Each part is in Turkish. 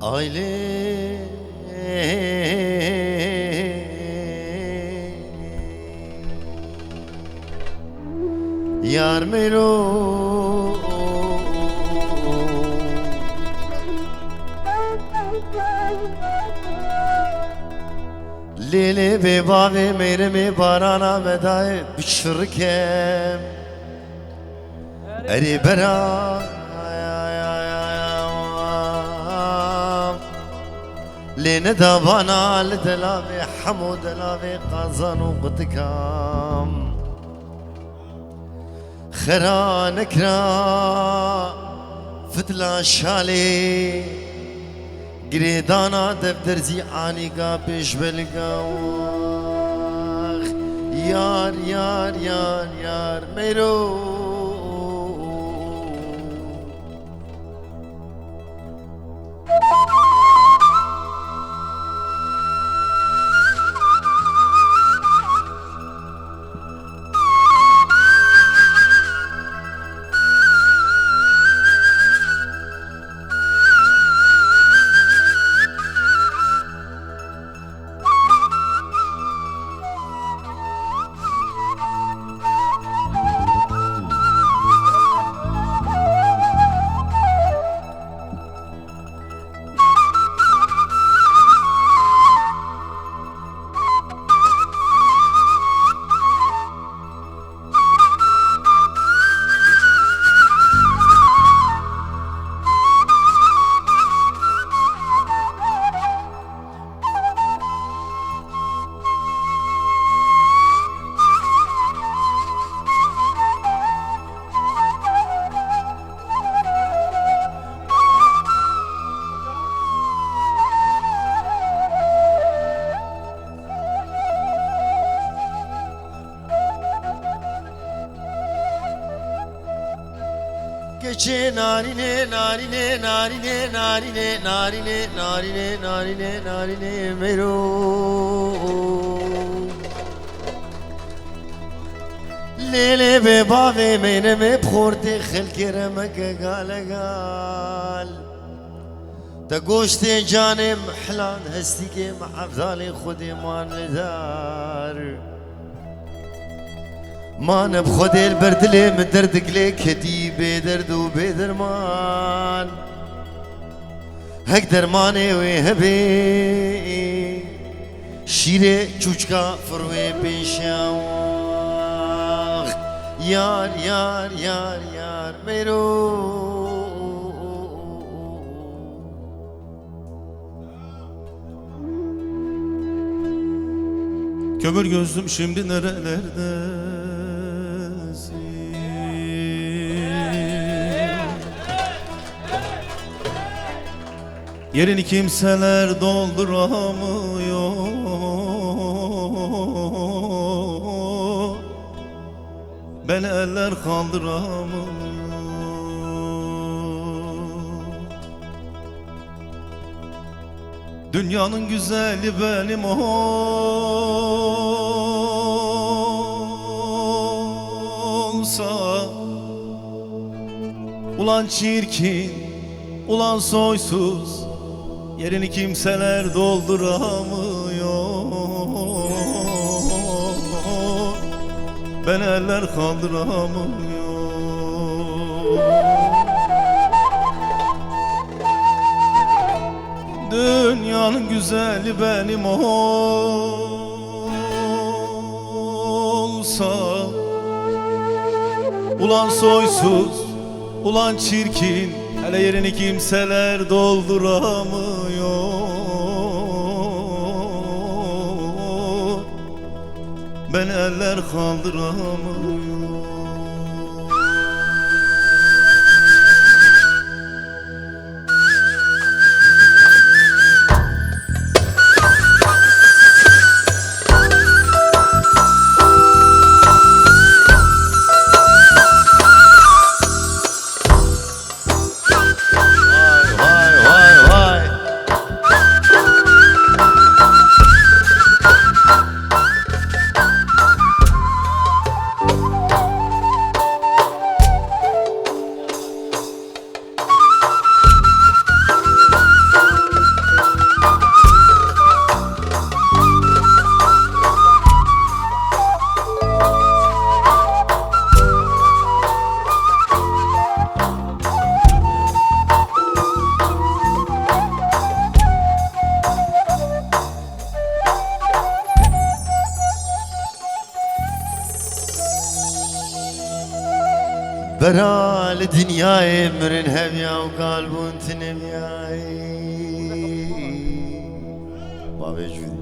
aile yar mero Lele be bave mere me barana vedaye bişirkem Eri bera Lene davana lidelavi hamud elavi qazanu qıtıkam Khera nekra فتلا شالي قريدانا دفترزي عانيقا بيش بالقاوخ يار يار يار يار ميرو Gece narine narine narine narine narine narine narine narine mero Lele be bave mene me bkhorte khalkere meke galagal Ta goshte janem hlan hasti ke ma'afzali khudi man lidar مانه بخود البردلي من دردك ليك هدي بدرد وبدرمان هك درماني ويهبي شيري چوچكا فروي بيشاوخ يار يار يار يار ميرو Kömür gözlüm şimdi nerelerdesin? Yerini kimseler dolduramıyor. Beni eller kaldıramıyor. Dünyanın güzeli benim olsa Ulan çirkin, ulan soysuz Yerini kimseler dolduramıyor Beni eller kaldıramıyor Dünyanın güzeli benim olsa Ulan soysuz, ulan çirkin Hele yerini kimseler dolduramıyor Beni eller kaldıramıyor برا لدنياي مرن هبيا وقلبون تنبياي بابي جودي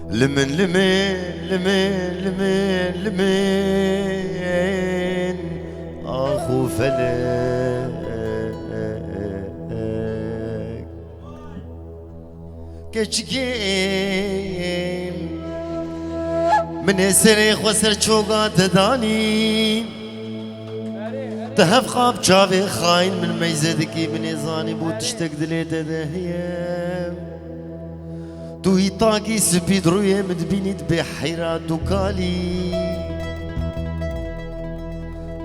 لمن لمن لمن لمن لمن اخو فلك كشكيم من سري خسر چوغا تداني تهف قاب جاوي خاين من ميزدكي بنظاني بو تشتك دلي تدهيم دوي طاقي سبيد روية مدبينيت بحيرة دوكالي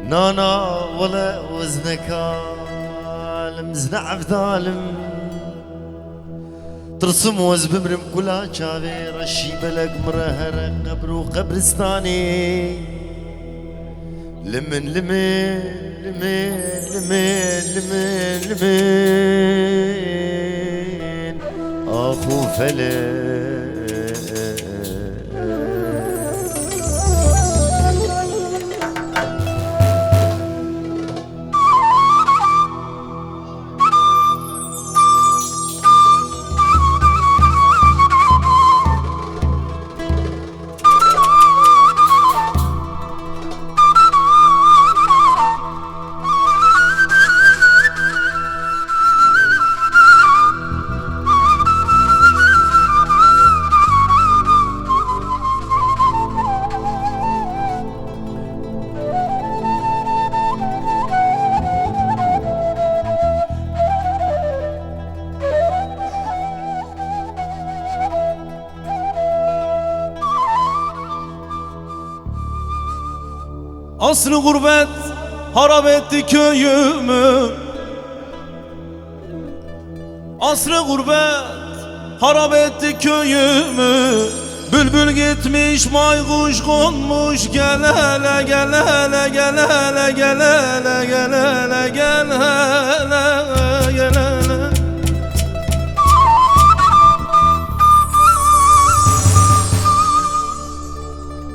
نانا ولا وزنكا المزنع بذالم ترسم وز بمرم كلها جاوي رشي بلق مرهر قبرو قبرستاني لمن لمن لمن لمن لمن لمن أخو فلك Asrı gurbet harap etti köyümü. Asrı gurbet harap etti köyümü. Bülbül gitmiş maykuş konmuş. Gel hele gel hele gel hele gel hele gel hele gel hele gel hele.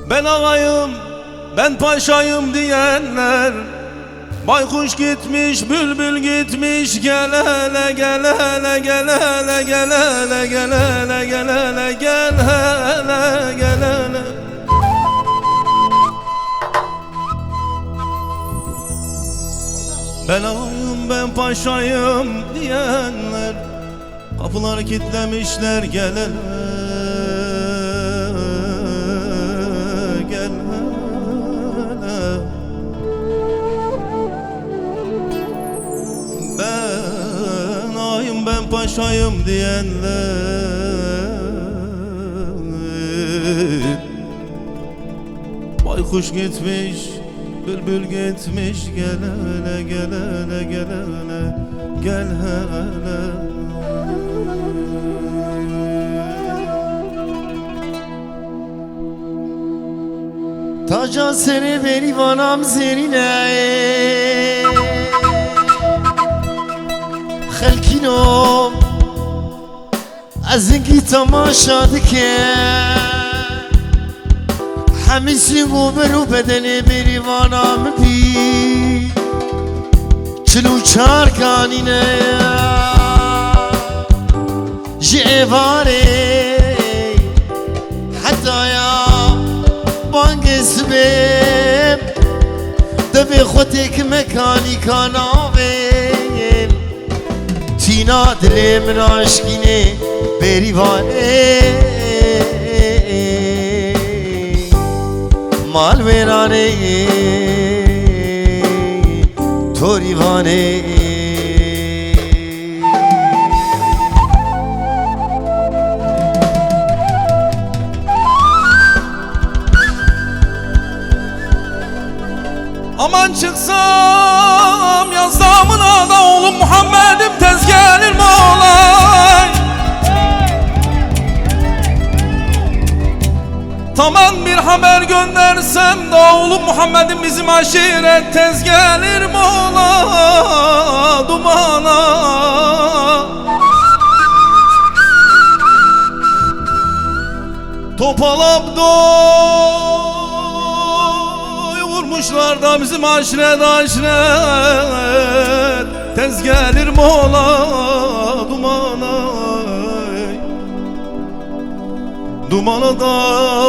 Ben ağayım, ben paşayım diyenler, baykuş gitmiş, bülbül gitmiş. Gel hele gel hele gel hele gel hele gel hele gel hele gel hele gel hele. Ben ağayım, ben paşayım diyenler, kapıları kilitlemişler. Gel hele gel hele. Ben ağayım, ben paşayım diyenler, baykuş gitmiş, bülbül gitmiş. Gel hele gel hele gel hele gel hele. Taca seni beni vanam zerine خلكينو ازنكي تماشا دكي حميسي غوبر وبدني بريوانا مبي چلو چار كانينه جيواري حتى يا بانگ سبب دبي خوتك مكاني كان آوين تینا دل من عشقینه بریوانه مال ویرانه توریوانه Aman çıksam yazamına da oğlum Muhammed'im tez gelir mi olay? Tamam bir haber göndersem de oğlum Muhammed'im bizim aşiret tez gelir mi ola dumana? Topalap doy vurmuş Kuşlarda bizim aşret aşret, tez gelir mola dumana. Dumana da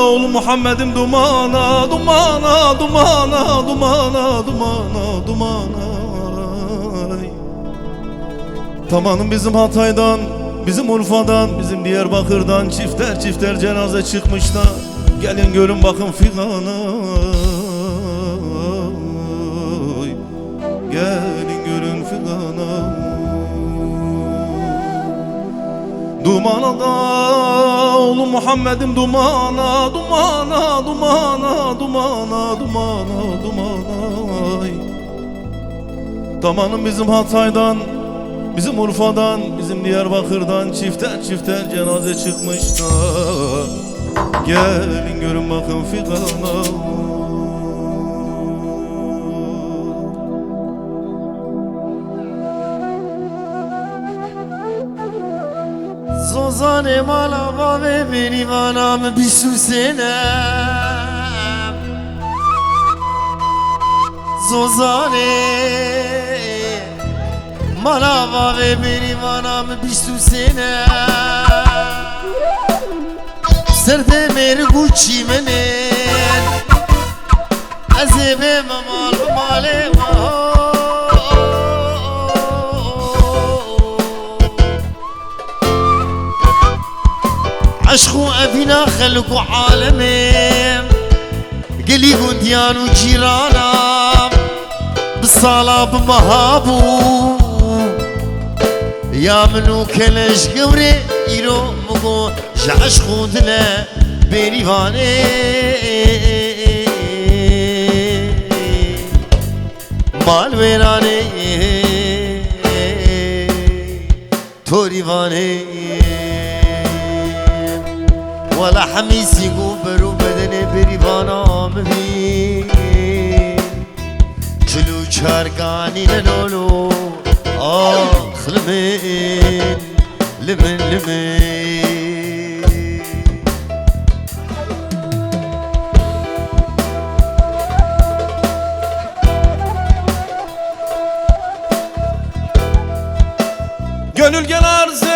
oğlum Muhammed'im dumana, dumana, dumana, dumana, dumana, dumana. Tamanım bizim Hatay'dan, bizim Urfa'dan, bizim Diyarbakır'dan çifter çifter cenaze çıkmış da gelin görün bakın figana. Gelin görün figana. Dumana da oğlum Muhammed'im dumana, dumana, dumana, dumana, dumana, dumana. Tamanım bizim Hatay'dan, bizim Urfa'dan, bizim Diyarbakır'dan çifter çifter cenaze çıkmış da gelin görün bakın figana. Zozane malava ve beni vanam bir süsenem. Zozane malava ve beni vanam bir süsenem. Serde meri gucci menen azebe mal male عشقو أبينا خلقو عالمين قليقو ديانو جيرانا بالصلاة بمهابو يا منو كلش قوري إيرو مقو جعشقو دلا بيريفاني مال ويراني توريفاني ولا حميسي قبرو بدني بريفانا مبين جلو چارقاني ننولو آخ لمن لمن لمن Gönül gel arze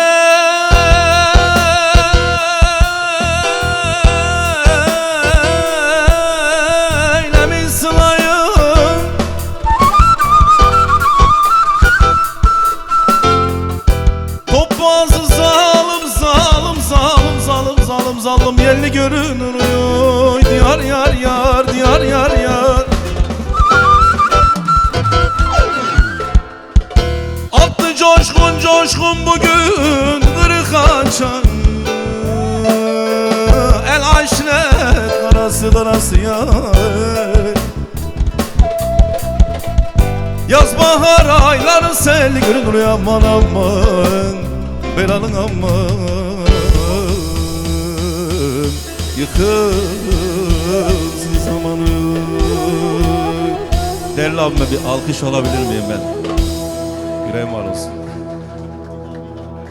zalım yerli görünür oy. Diyar yar yar, diyar yar yar. Attı coşkun coşkun bugün kırık açan. El aşret arası darası yar. Yaz bahar ayları selli görünür aman aman. Belalın aman. Yıkılsın zamanı. Değerli abime bir alkış alabilir miyim ben? Yüreğim var olsun.